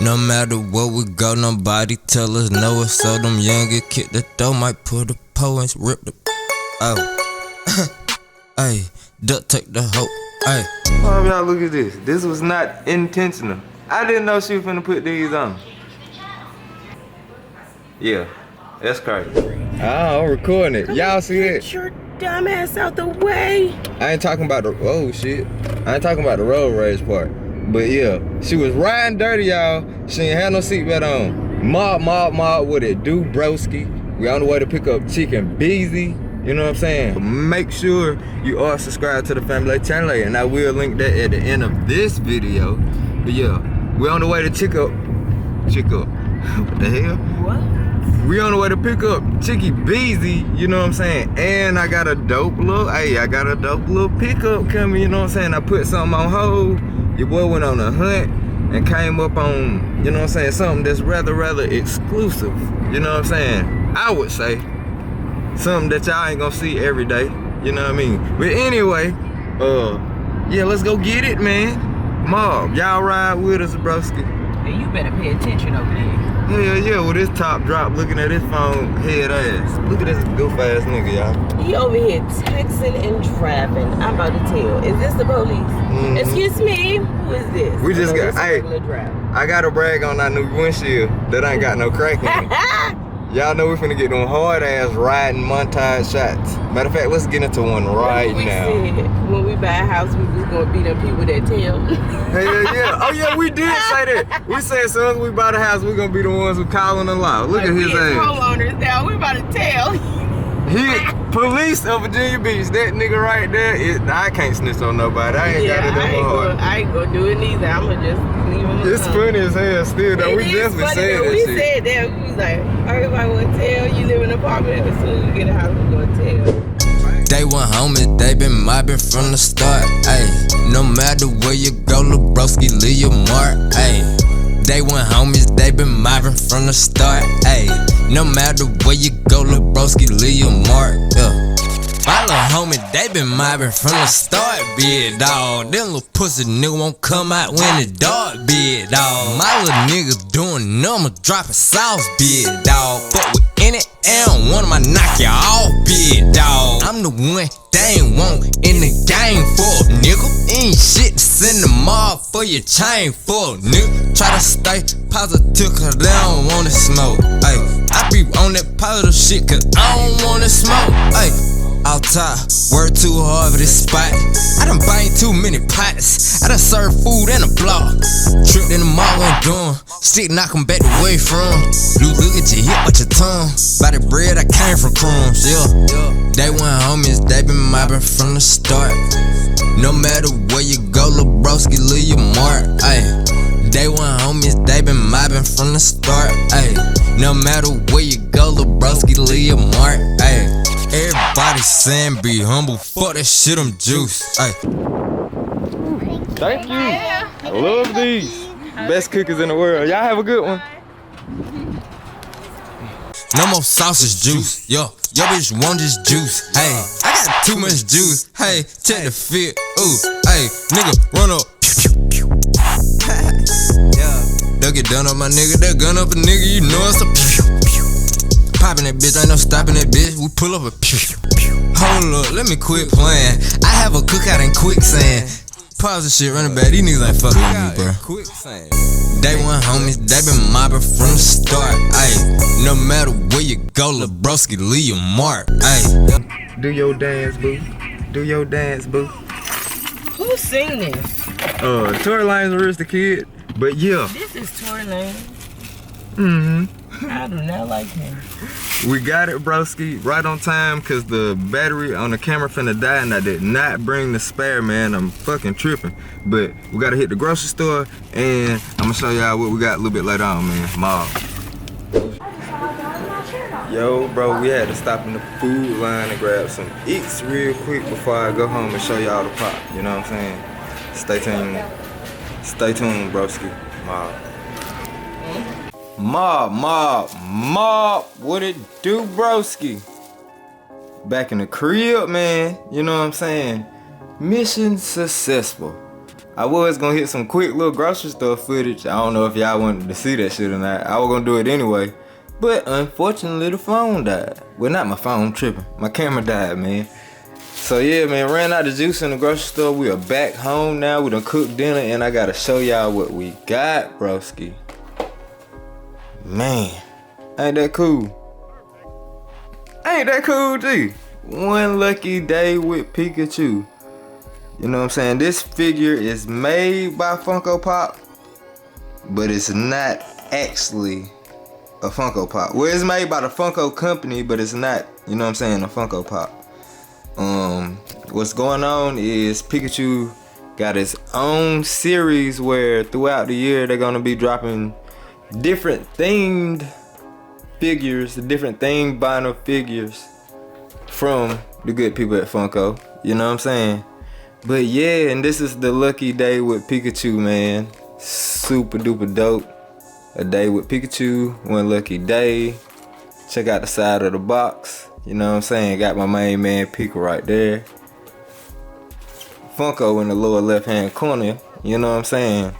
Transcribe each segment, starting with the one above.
No matter where we go, nobody tell us no. So them youngin' kick the door, might put a pole and rip the. Oh, hey, duck take the hoe. Hey, y'all look at this. This was not intentional. I didn't know she was finna put these on. Yeah, that's crazy. I'm recording it. Y'all see that? Get your dumb ass out the way. I ain't talking about the shit. I ain't talking about the road rage part. But yeah, she was riding dirty, y'all. She ain't had no seatbelt on. Mob, what it do, broski? We on the way to pick up Chicken Beezy. You know what I'm saying? Make sure you are subscribed to the family channel, and I will link that at the end of this video. But yeah, we on the way to pick up. What the hell? What? We on the way to pick up Chicky Beezy, you know what I'm saying? And I got a dope little pickup coming, you know what I'm saying? I put something on hold. Your boy went on a hunt and came up on, you know what I'm saying, something that's rather exclusive. You know what I'm saying? I would say something that y'all ain't gonna see every day. You know what I mean? But anyway, yeah, let's go get it, man. Mob, y'all ride with us, broski. Hey, you better pay attention over there. Hell yeah, with his top drop, looking at his phone, head ass. Look at this goof ass nigga, y'all. He over here texting and driving. I'm about to tell. Is this the police? Mm-hmm. Excuse me, who is this? We just got, hey, I gotta brag on that new windshield that ain't got no crack in it. Y'all know we finna get them hard ass riding montage shots. Matter of fact, let's get into one right now. Said, when we buy a house, we was gonna be them people that tell. Hell yeah. Oh yeah, we did say that. We said as soon as we buy the house, we gonna be the ones who calling the law. Look at his ass. Homeowners now, we about to tell. Police of Virginia Beach, that nigga right there, I can't snitch on nobody. I ain't got it that hard. I ain't gonna do it neither. I'm gonna just leave him alone. It's funny as hell still though. We definitely said that we shit. We said that. We was like, everybody wanna tell. You live in an apartment. As soon as you get a house, we gonna tell. they want homies, they been mobbing from the start. Ayy, no matter where you go, lil' broski, leave your mark. Ayy, they want homies, they been mobbing from the start. Ayy, no matter where you go, lil' broski, leave your mark. Yeah. My little homie, they been mobbing from the start, big dawg. Them little pussy nigga won't come out when it's dark, big dawg. My little niggas doing numbers, dropping sauce, big dawg. Fuck with in it, and one of my knock you off, big dawg. I'm the one they ain't want in the game for a nigga. Ain't shit to send the mob for your chain for a nigga. Try to stay positive cause they don't wanna smoke. Ay, I be on that positive shit cause I don't wanna smoke. Ay, out top, work too hard for this spot. I done banged too many pots. I done served food in a block. Tripped in the mall on doing. Stick knock 'em back the way from. Look at your hip, but your tongue. By the bread I came from crumbs, yeah. They want homies, they been mobbing from the start. No matter where you go, lil' broski, leave your mark. Ay, they want homies, they been mobbing from the start. Ay, no matter where you go, lil' broski, leave your mark. Ay, everybody saying be humble, fuck that shit, I'm juice. Ay. Thank you. I love these. Best cookies in the world. Y'all have a good one. No more sausage juice, yo bitch want this juice, hey, I got too much juice, hey, check the fit, ooh, hey, nigga, run up, yeah, they'll get done up my nigga, they'll gun up a nigga, you know it's a poppin' that bitch, ain't no stopping that bitch, we pull up a hold up, let me quit playing, I have a cookout in quicksand. Pause the shit, running back. These niggas ain't fucking with me, bro. They want homies, they been mobbing from the start. Ayy, no matter where you go, lil' broski, leave your mark. Ayy, do your dance, boo. Do your dance, boo. Who sing this? Tory Lanez Rich the Kid. But yeah. This is Tory Lanez. Mm-hmm. I do not like him. We got it, broski, right on time, cause the battery on the camera finna die and I did not bring the spare, man. I'm fucking tripping. But we gotta hit the grocery store and I'm gonna show y'all what we got a little bit later on, man. Mob. Yo, bro, we had to stop in the food line and grab some eats real quick before I go home and show y'all the pop. You know what I'm saying? Stay tuned. Stay tuned, broski. Mob. Mob, what it do, broski? Back in the crib, man, you know what I'm saying? Mission successful. I was gonna hit some quick little grocery store footage. I don't know if y'all wanted to see that shit or not. I was gonna do it anyway. But unfortunately, the phone died. Well, not my phone, I'm tripping. My camera died, man. So yeah, man, ran out of juice in the grocery store. We are back home now. We done cooked dinner and I gotta show y'all what we got, broski. Man, ain't that cool? Ain't that cool, G? One lucky day with Pikachu. You know what I'm saying? This figure is made by Funko Pop, but it's not actually a Funko Pop. Well, it's made by the Funko company, but it's not, you know what I'm saying, a Funko Pop. What's going on is Pikachu got his own series where throughout the year they're gonna be dropping different themed figures, different themed vinyl figures from the good people at Funko. You know what I'm saying? But yeah, and this is the lucky day with Pikachu, man. Super duper dope. A day with Pikachu, one lucky day. Check out the side of the box. You know what I'm saying? Got my main man Pika right there. Funko in the lower left hand corner. You know what I'm saying?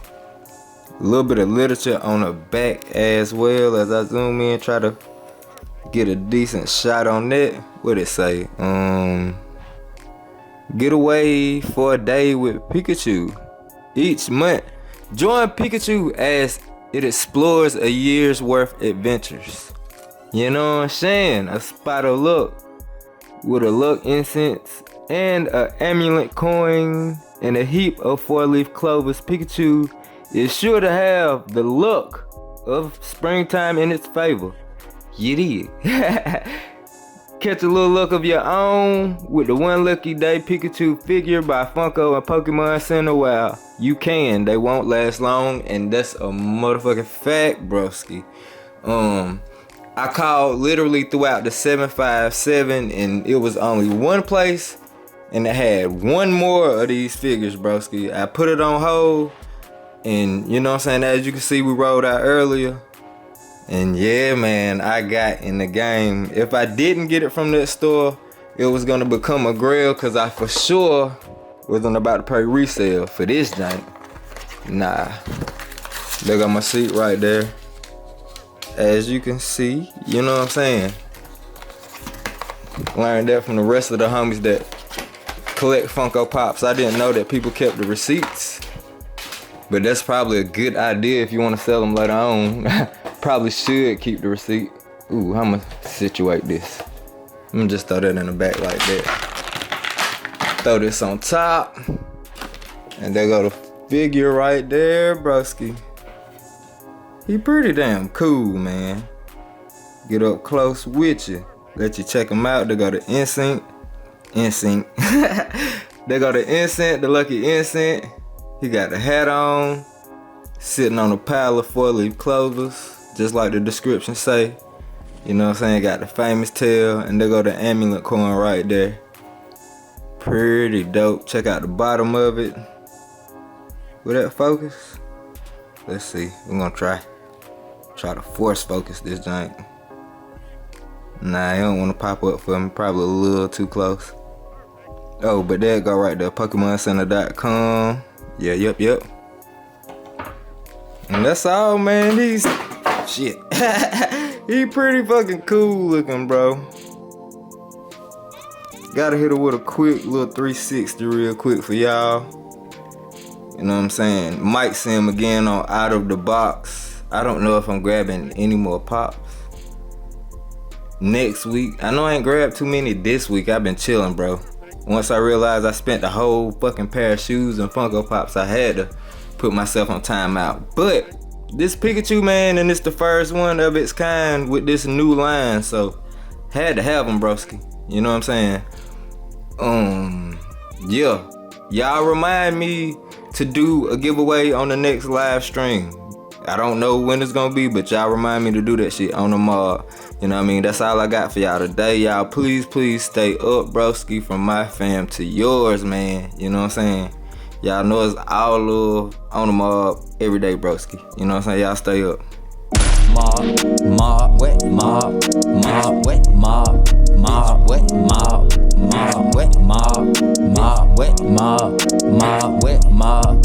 A little bit of literature on the back as well. As I zoom in, try to get a decent shot on that. What it say? Get away for a day with Pikachu. Each month, join Pikachu as it explores a year's worth adventures. You know what I'm saying? A spot of luck with a luck incense and a amulet coin and a heap of 4-leaf clovers. Pikachu is sure to have the luck of springtime in its favor. You did. Catch a little luck of your own with the one lucky day Pikachu figure by Funko and Pokemon Center. Wow, you can. They won't last long, and that's a motherfucking fact, broski. I called literally throughout the 757, and it was only one place, and it had one more of these figures, broski. I put it on hold, and you know what I'm saying, as you can see, we rolled out earlier. And yeah, man, I got in the game. If I didn't get it from that store, it was gonna become a grail, cause I for sure wasn't about to pay resale for this jank. Nah. They got my seat right there. As you can see, you know what I'm saying? Learned that from the rest of the homies that collect Funko Pops. I didn't know that people kept the receipts. But that's probably a good idea if you want to sell them later on. Probably should keep the receipt. Ooh, how am I situate this? I'm gonna just throw that in the back like that. Throw this on top. And there go the figure right there, broski. He pretty damn cool, man. Get up close with you. Let you check him out. They got the instinct. They got the instant, the lucky instant. He got the hat on, sitting on a pile of 4-leaf clovers, just like the description say. You know what I'm saying? Got the famous tail, and there go the amulet coin right there. Pretty dope. Check out the bottom of it. Will that focus? Let's see. We're gonna try to force focus this giant. Nah, he don't want to pop up for me. Probably a little too close. Oh, but there it go right there. PokemonCenter.com. Yeah, yep. And that's all, man. He's shit. He pretty fucking cool looking, bro. Gotta hit her with a quick little 360 real quick for y'all. You know what I'm saying? Might see him again on Out of the Box. I don't know if I'm grabbing any more pops next week. I know I ain't grabbed too many this week. I've been chilling, bro. Once I realized I spent the whole fucking pair of shoes and Funko Pops, I had to put myself on timeout. But this Pikachu, man, and it's the first one of its kind with this new line, so had to have them, broski. You know what I'm saying? Yeah. Y'all remind me to do a giveaway on the next live stream. I don't know when it's gonna be, but y'all remind me to do that shit on the mod. You know what I mean? That's all I got for y'all today. Y'all please stay up, broski, from my fam to yours, man. You know what I'm saying? Y'all know it's all love on the mob every day, broski. You know what I'm saying? Y'all stay up. Mob, wet, mob, wet, mob, wet, mob, wet, mob, wet, mob, wet, mob, wet, mob.